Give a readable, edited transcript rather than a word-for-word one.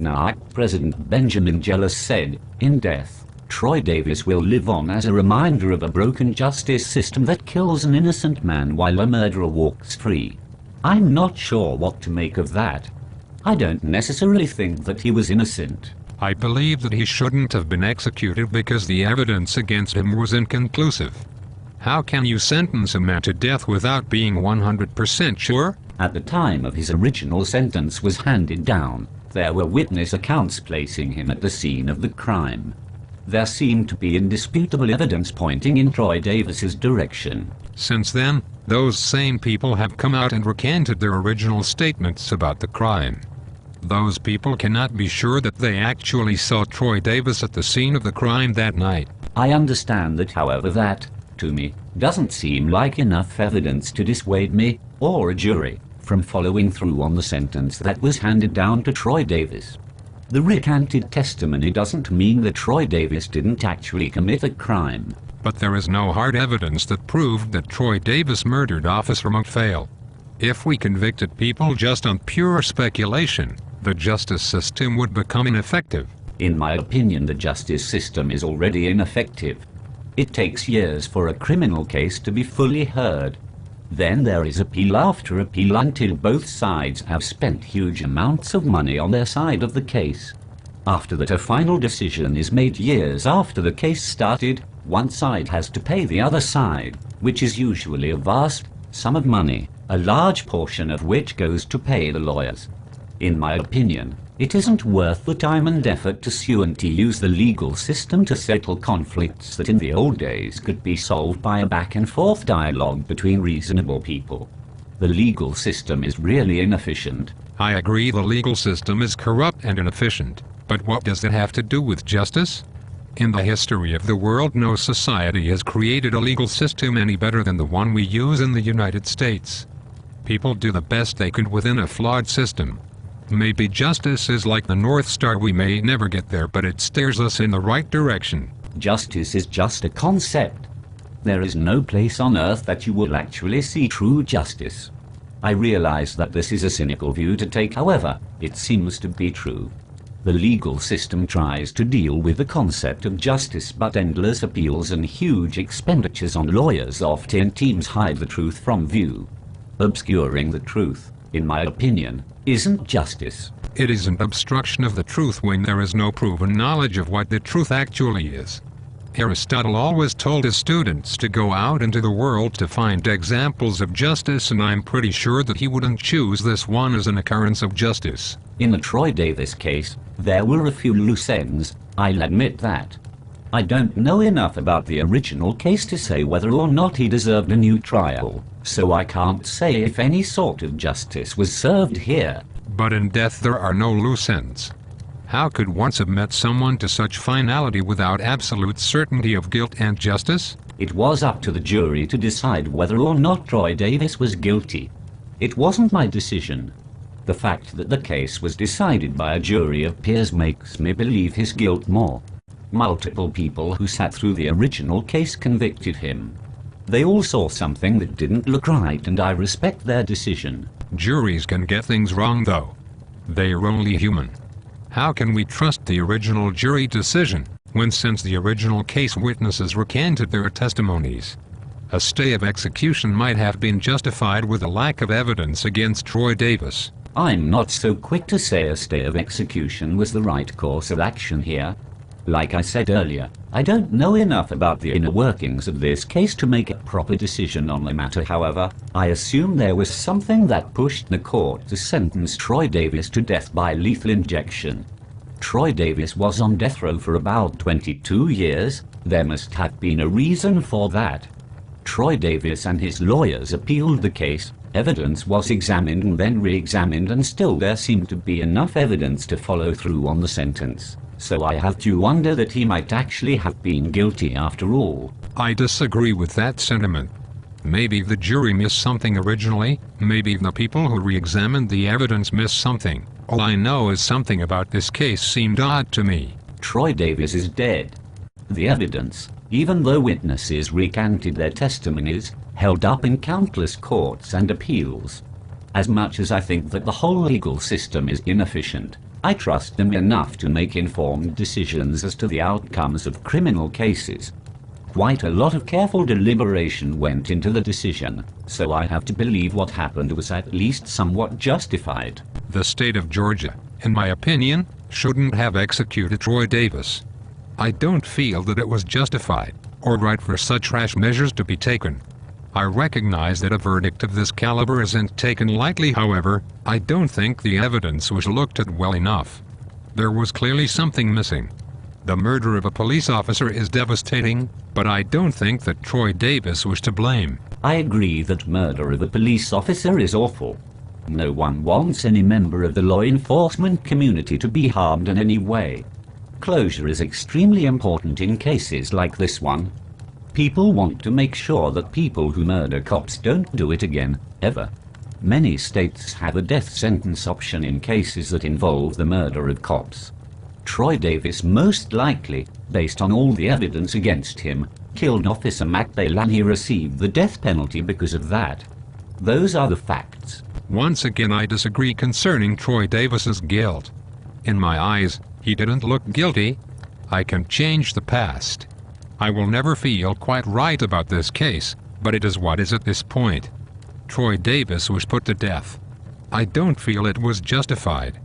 Now, President Benjamin Jealous said, "In death, Troy Davis will live on as a reminder of a broken justice system that kills an innocent man while a murderer walks free." I'm not sure what to make of that. I don't necessarily think that he was innocent. I believe that he shouldn't have been executed because the evidence against him was inconclusive. How can you sentence a man to death without being 100% sure? At the time of his original sentence was handed down, there were witness accounts placing him at the scene of the crime. There seemed to be indisputable evidence pointing in Troy Davis's direction. Since then, those same people have come out and recanted their original statements about the crime. Those people cannot be sure that they actually saw Troy Davis at the scene of the crime that night. I understand that, however, that, to me, doesn't seem like enough evidence to dissuade me, or a jury, from following through on the sentence that was handed down to Troy Davis. The recanted testimony doesn't mean that Troy Davis didn't actually commit a crime. But there is no hard evidence that proved that Troy Davis murdered Officer McPhail. If we convicted people just on pure speculation, the justice system would become ineffective. In my opinion, the justice system is already ineffective. It takes years for a criminal case to be fully heard. Then there is appeal after appeal until both sides have spent huge amounts of money on their side of the case. After that, a final decision is made years after the case started. One side has to pay the other side, which is usually a vast sum of money, a large portion of which goes to pay the lawyers. In my opinion, it isn't worth the time and effort to sue and to use the legal system to settle conflicts that in the old days could be solved by a back-and-forth dialogue between reasonable people. The legal system is really inefficient. I agree the legal system is corrupt and inefficient, but what does that have to do with justice? In the history of the world, no society has created a legal system any better than the one we use in the United States. People do the best they could within a flawed system. Maybe justice is like the North Star. We may never get there, but it steers us in the right direction. Justice is just a concept. There is no place on earth that you will actually see true justice. I realize that this is a cynical view to take, however, it seems to be true. The legal system tries to deal with the concept of justice, but endless appeals and huge expenditures on lawyers often teams hide the truth from view. Obscuring the truth, in my opinion, isn't justice. It is an obstruction of the truth when there is no proven knowledge of what the truth actually is. Aristotle always told his students to go out into the world to find examples of justice, and I'm pretty sure that he wouldn't choose this one as an occurrence of justice. In the Troy Davis case, there were a few loose ends, I'll admit that. I don't know enough about the original case to say whether or not he deserved a new trial, so I can't say if any sort of justice was served here. But in death there are no loose ends. How could one submit someone to such finality without absolute certainty of guilt and justice? It was up to the jury to decide whether or not Troy Davis was guilty. It wasn't my decision. The fact that the case was decided by a jury of peers makes me believe his guilt more. Multiple people who sat through the original case convicted him. They all saw something that didn't look right, and I respect their decision. Juries can get things wrong, though. They are only human. How can we trust the original jury decision when, since the original case, witnesses recanted their testimonies? A stay of execution might have been justified with a lack of evidence against Troy Davis. I'm not so quick to say a stay of execution was the right course of action here. Like I said earlier, I don't know enough about the inner workings of this case to make a proper decision on the matter. However, I assume there was something that pushed the court to sentence Troy Davis to death by lethal injection. Troy Davis was on death row for about 22 years. There must have been a reason for that. Troy Davis and his lawyers appealed the case. Evidence was examined and then re-examined, and still there seemed to be enough evidence to follow through on the sentence. So I have to wonder that he might actually have been guilty after all. I disagree with that sentiment. Maybe the jury missed something originally, maybe the people who re-examined the evidence missed something. All I know is something about this case seemed odd to me. Troy Davis is dead. The evidence, even though witnesses recanted their testimonies, held up in countless courts and appeals. As much as I think that the whole legal system is inefficient, I trust them enough to make informed decisions as to the outcomes of criminal cases. Quite a lot of careful deliberation went into the decision, so I have to believe what happened was at least somewhat justified. The state of Georgia, in my opinion, shouldn't have executed Troy Davis. I don't feel that it was justified or right for such rash measures to be taken. I recognize that a verdict of this caliber isn't taken lightly. However, I don't think the evidence was looked at well enough. There was clearly something missing. The murder of a police officer is devastating, but I don't think that Troy Davis was to blame. I agree that murder of a police officer is awful. No one wants any member of the law enforcement community to be harmed in any way. Closure is extremely important in cases like this one. People want to make sure that people who murder cops don't do it again, ever. Many states have a death sentence option in cases that involve the murder of cops. Troy Davis most likely, based on all the evidence against him, killed Officer McBail, and he received the death penalty because of that. Those are the facts. Once again, I disagree concerning Troy Davis's guilt. In my eyes, he didn't look guilty. I can change the past. I will never feel quite right about this case, but it is what is at this point. Troy Davis was put to death. I don't feel it was justified.